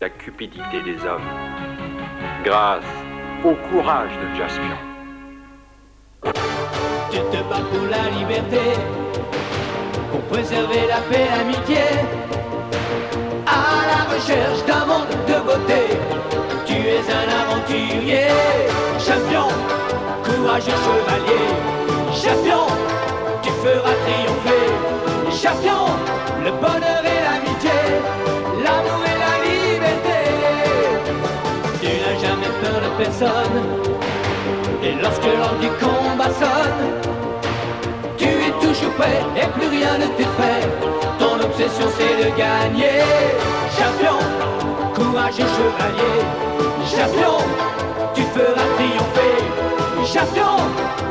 la cupidité des hommes, grâce au courage de Jaspion. Tu te bats pour la liberté, pour préserver la paix et l'amitié, à la recherche d'un monde de beauté. Tu es un aventurier, champion, courageux chevalier, champion, tu feras triompher, champion, le bonheur et l'amitié, l'amour et la liberté. Tu n'as jamais peur de personne, et lorsque l'heure du combat sonne, tu es toujours prêt et plus rien ne t'effraie. Ton obsession c'est de gagner, champion, courageux chevalier, champion, tu feras triompher, champion,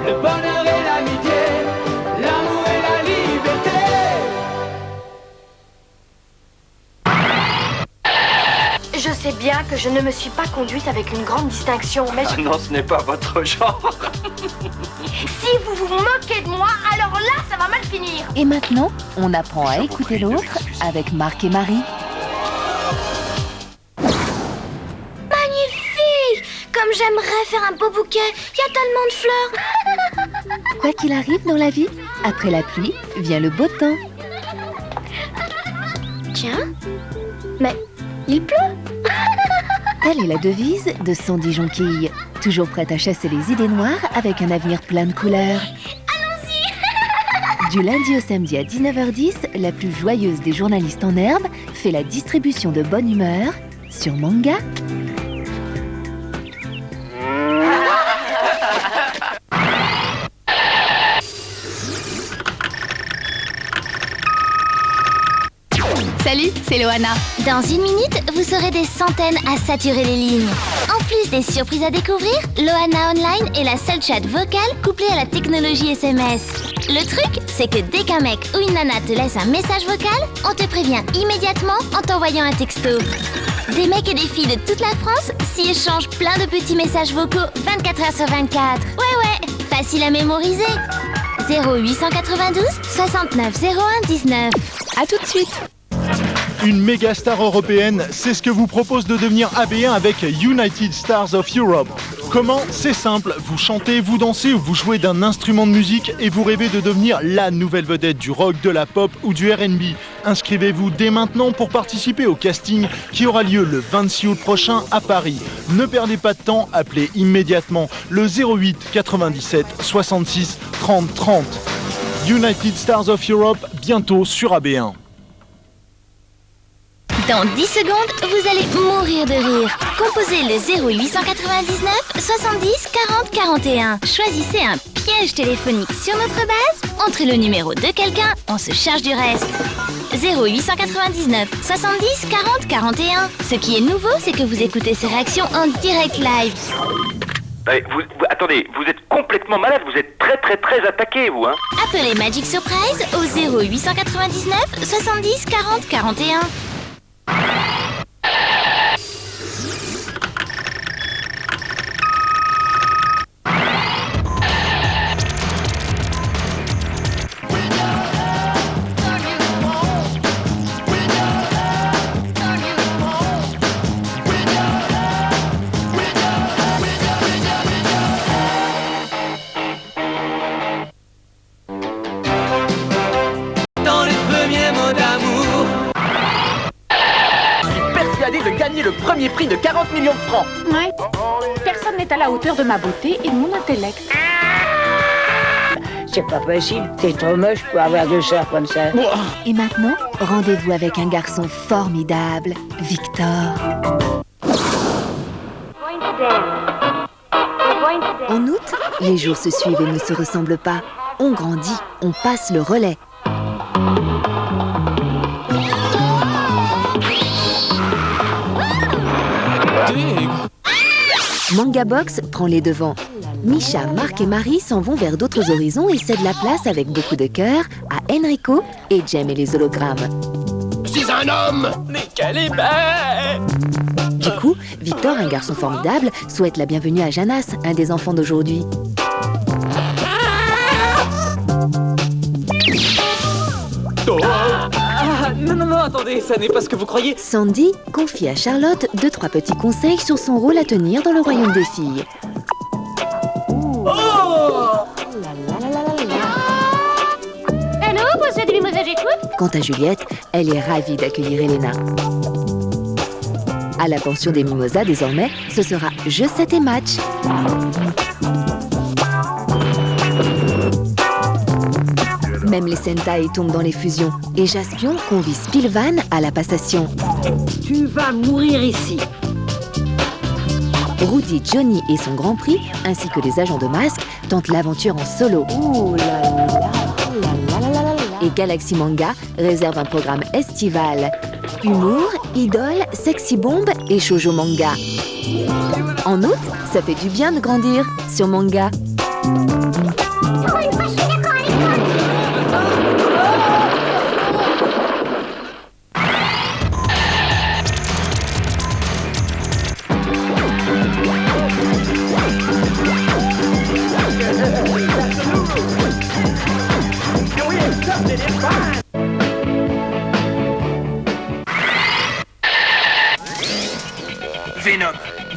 le bonheur et l'amitié, l'amour et la liberté. Je sais bien que je ne me suis pas conduite avec une grande distinction, mais Ah non, ce n'est pas votre genre. si vous vous moquez de moi, alors là, ça va mal finir. Et maintenant, on apprend à Je vous écouter prie de l'autre m'excuser. avec Marc et Marie. Magnifique! Comme j'aimerais faire un beau bouquet, il y a tellement de fleurs. Quoi qu'il arrive dans la vie, après la pluie vient le beau temps. Tiens, mais il pleut. Telle est la devise de Sandy Jonquille, toujours prête à chasser les idées noires avec un avenir plein de couleurs. Du lundi au samedi à 19h10, la plus joyeuse des journalistes en herbe fait la distribution de bonne humeur sur Manga. Salut, c'est Loana. Dans une minute, vous serez des centaines à saturer les lignes. En plus des surprises à découvrir, Loana Online est la seule chat vocale couplée à la technologie SMS. Le truc, c'est que dès qu'un mec ou une nana te laisse un message vocal, on te prévient immédiatement en t'envoyant un texto. Des mecs et des filles de toute la France s'y échangent plein de petits messages vocaux 24 heures sur 24. Ouais, facile à mémoriser. 0892 69 01 19. À tout de suite. Une méga star européenne, c'est ce que vous propose de devenir AB1 avec United Stars of Europe. Comment? C'est simple, vous chantez, vous dansez ou vous jouez d'un instrument de musique et vous rêvez de devenir la nouvelle vedette du rock, de la pop ou du R&B. Inscrivez-vous dès maintenant pour participer au casting qui aura lieu le 26 août prochain à Paris. Ne perdez pas de temps, appelez immédiatement le 08 97 66 30 30. United Stars of Europe, bientôt sur AB1. Dans 10 secondes, vous allez mourir de rire. Composez le 0899 70 40 41. Choisissez un piège téléphonique sur notre base, entrez le numéro de quelqu'un, on se charge du reste. 0899 70 40 41. Ce qui est nouveau, c'est que vous écoutez ces réactions en direct live. Attendez, vous êtes complètement malade, vous êtes très attaqué, vous, hein. Appelez Magic Surprise au 0899 70 40 41. Dans les premiers mots d'amour, Persuadé de gagner le premier prix de 40 millions de francs. Ouais. Personne n'est à la hauteur de ma beauté et de mon intellect. C'est pas possible, t'es trop moche pour avoir deux sœurs comme ça. Et maintenant, rendez-vous avec un garçon formidable, Victor. En août, les jours se suivent et ne se ressemblent pas. On grandit, on passe le relais. Manga Box prend les devants. Misha, Marc et Marie s'en vont vers d'autres horizons et cèdent la place avec beaucoup de cœur à Enrico et Jem et les hologrammes. je suis un homme. Mais quelle est belle. Du coup, Victor, un garçon formidable, souhaite la bienvenue à Janas, un des enfants d'aujourd'hui. Non, attendez, ça n'est pas ce que vous croyez. Sandy confie à Charlotte 2-3 petits conseils sur son rôle à tenir dans le royaume des filles. Allô, vous êtes des mimosa, j'écoute? Quant à Juliette, elle est ravie d'accueillir Elena. À la pension des Mimosas, désormais, ce sera jeu 7 et match. Même les Sentai tombent dans les fusions et Jaspion convie Spilvan à la passation. Tu vas mourir ici. Rudy, Johnny et son Grand Prix, ainsi que les agents de masque, tentent l'aventure en solo. Et Galaxy Manga réserve un programme estival. Humour, idole, sexy bombe et shoujo manga. En août, ça fait du bien de grandir sur Manga.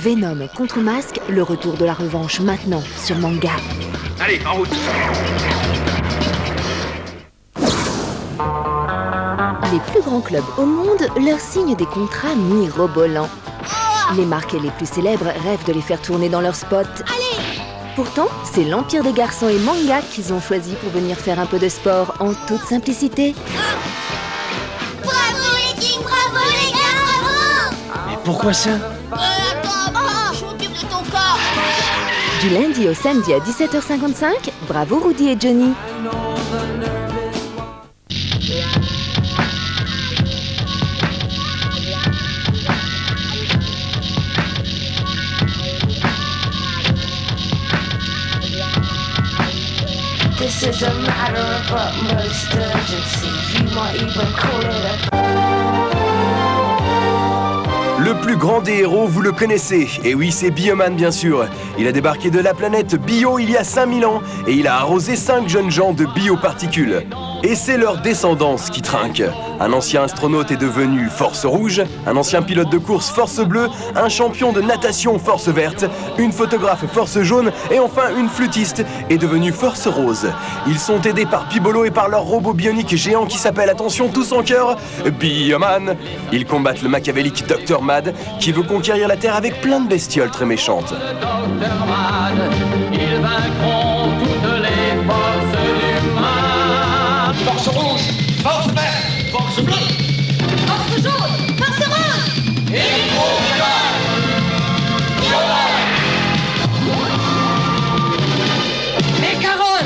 Venom contre Masque, le retour de la revanche maintenant sur Manga. Allez, en route. Les plus grands clubs au monde leur signent des contrats mirobolants. Les marques les plus célèbres rêvent de les faire tourner dans leurs spots. Pourtant, c'est l'Empire des garçons et Manga qu'ils ont choisi pour venir faire un peu de sport en toute simplicité. Bravo les kings, bravo les gars, bravo! Mais pourquoi ça? Attends, je m'occupe de ton corps. Du lundi au samedi à 17h55, bravo Rudy et Johnny. This is a matter of utmost urgency. You might even call it a... Le plus grand des héros, vous le connaissez. Et oui, c'est Bioman, bien sûr. Il a débarqué de la planète Bio il y a 5000 ans et il a arrosé 5 jeunes gens de bioparticules. Et c'est leur descendance qui trinque. Un ancien astronaute est devenu Force Rouge, un ancien pilote de course Force Bleue, un champion de natation Force Verte, une photographe Force Jaune et enfin une flûtiste est devenue Force Rose. Ils sont aidés par Pibolo et par leur robot bionique géant qui s'appelle, attention tous en cœur, Bioman. Ils combattent le machiavélique Dr Mad qui veut conquérir la Terre avec plein de bestioles très méchantes. Dr Mad, ils vaincront toutes les forces du mal. Force rouge, force verte, force bleue, Force jaune, force rose. et carottes.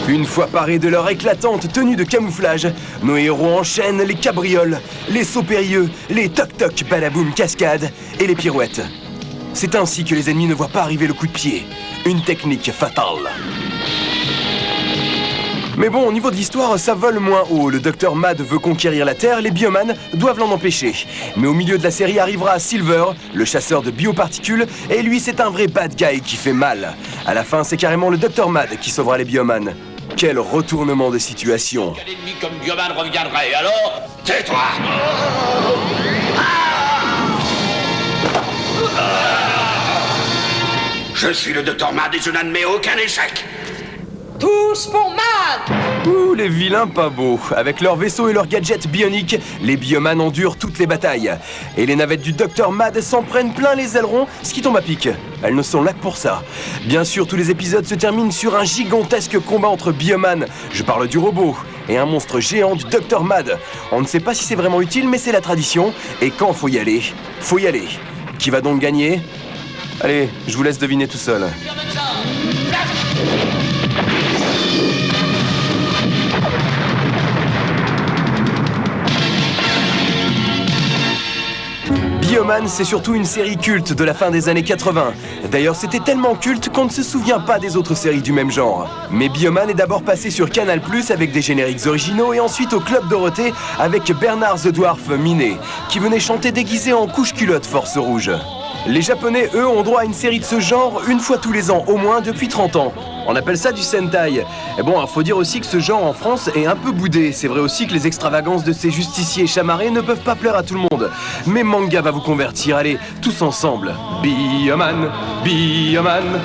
Une fois parés de leur éclatante tenue de camouflage, nos héros enchaînent les cabrioles, les sauts périlleux, les toc-toc badaboum cascades et les pirouettes. C'est ainsi que les ennemis ne voient pas arriver le coup de pied. Une technique fatale. Mais bon, au niveau de l'histoire, ça vole moins haut. Le Dr Mad veut conquérir la Terre, les Bioman doivent l'en empêcher. Mais au milieu de la série arrivera Silver, le chasseur de bioparticules, et lui c'est un vrai bad guy qui fait mal. À la fin, c'est carrément le Dr Mad qui sauvera les Bioman. Quel retournement de situation. Qu'un ennemi comme Bioman reviendrait, alors tais-toi. Je suis le Dr Mad et je n'admets aucun échec. Tous pour Mad! Ouh, les vilains pas beaux. Avec leurs vaisseaux et leurs gadgets bioniques, les Bioman endurent toutes les batailles. Et les navettes du Dr Mad s'en prennent plein les ailerons, ce qui tombe à pic. Elles ne sont là que pour ça. Bien sûr, tous les épisodes se terminent sur un gigantesque combat entre Bioman, je parle du robot, et un monstre géant du Dr Mad. On ne sait pas si c'est vraiment utile, mais c'est la tradition. Et quand faut y aller, faut y aller. Qui va donc gagner? Allez, je vous laisse deviner tout seul. Bioman, c'est surtout une série culte de la fin des années 80. D'ailleurs, c'était tellement culte qu'on ne se souvient pas des autres séries du même genre. Mais Bioman est d'abord passé sur Canal+ avec des génériques originaux et ensuite au Club Dorothée avec Bernard the Dwarf Minet, qui venait chanter déguisé en couche-culotte Force Rouge. Les Japonais, eux, ont droit à une série de ce genre une fois tous les ans, au moins depuis 30 ans. On appelle ça du Sentai. Et bon, faut dire aussi que ce genre en France est un peu boudé. C'est vrai aussi que les extravagances de ces justiciers chamarrés ne peuvent pas plaire à tout le monde. Mais Manga va vous convertir, allez, tous ensemble. Bioman, Bioman.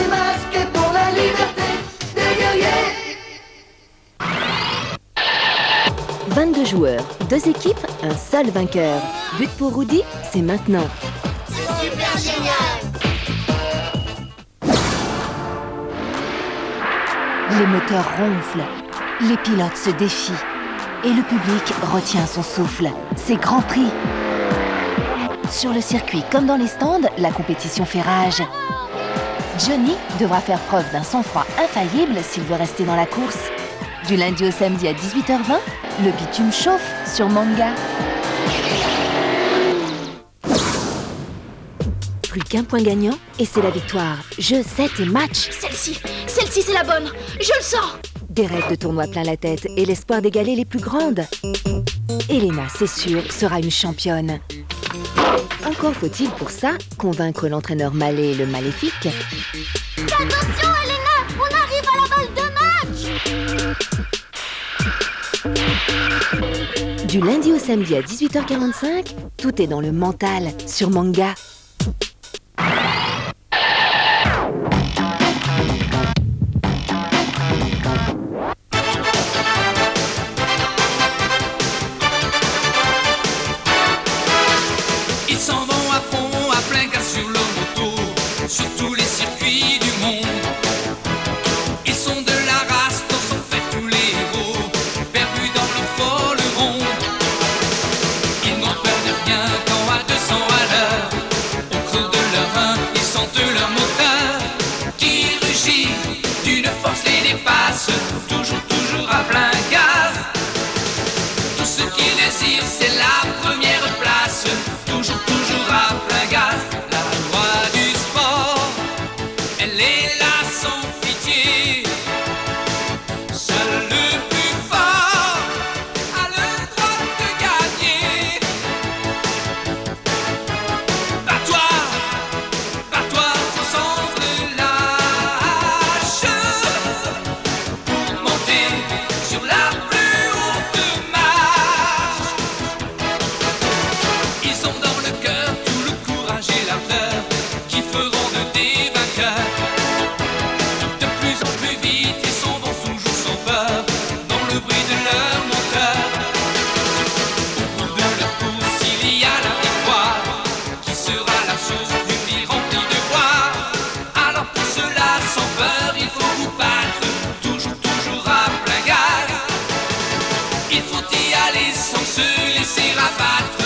Masqué pour la liberté des guerriers. 22 joueurs, 2 équipes, un seul vainqueur. But pour Rudy, c'est maintenant. C'est super génial. Les moteurs ronflent, les pilotes se défient et le public retient son souffle. C'est Grand Prix. Sur le circuit comme dans les stands, la compétition fait rage. Johnny devra faire preuve d'un sang-froid infaillible s'il veut rester dans la course. Du lundi au samedi à 18h20, le bitume chauffe sur Manga. Plus qu'un point gagnant et c'est la victoire. Jeu, set et match. Celle-ci c'est la bonne. Je le sens. Des rêves de tournoi plein la tête et l'espoir d'égaler les plus grandes. Elena, c'est sûr, sera une championne. Encore faut-il pour ça convaincre l'entraîneur Malé le maléfique. Attention, Elena, on arrive à la balle de match. Du lundi au samedi à 18h45, tout est dans le mental sur Manga. Ils s'en vont à fond, à plein gaz sur leur moto, sur tous les circuits du monde. Ils sont de la race dont sont faits tous les héros, perdus dans leur folle ronde. Ils n'ont peur de rien quand à 200 à l'heure, au creux de leur rein, ils sentent leur moteur qui rugit d'une force les dépasse, toujours à plein gaz. Tout ce qu'ils désirent, c'est la première place. Toujours à plein gaz, la loi du sport, elle est là sans pitié. Seul le plus fort a le droit de gagner. Bats-toi sans relâche pour monter sur la plus haute marche. Ils ont dans le cœur tout le courage et l'ardeur qui feront de des vainqueurs. De plus en plus vite, ils s'en vont toujours sans peur dans le bruit de leur moteur. Au bout de leur course, il y a la victoire qui sera la source d'une vie remplie de gloire. Alors pour cela, sans peur, il faut vous battre, toujours à plein gaz. Il faut y aller sans se laisser abattre.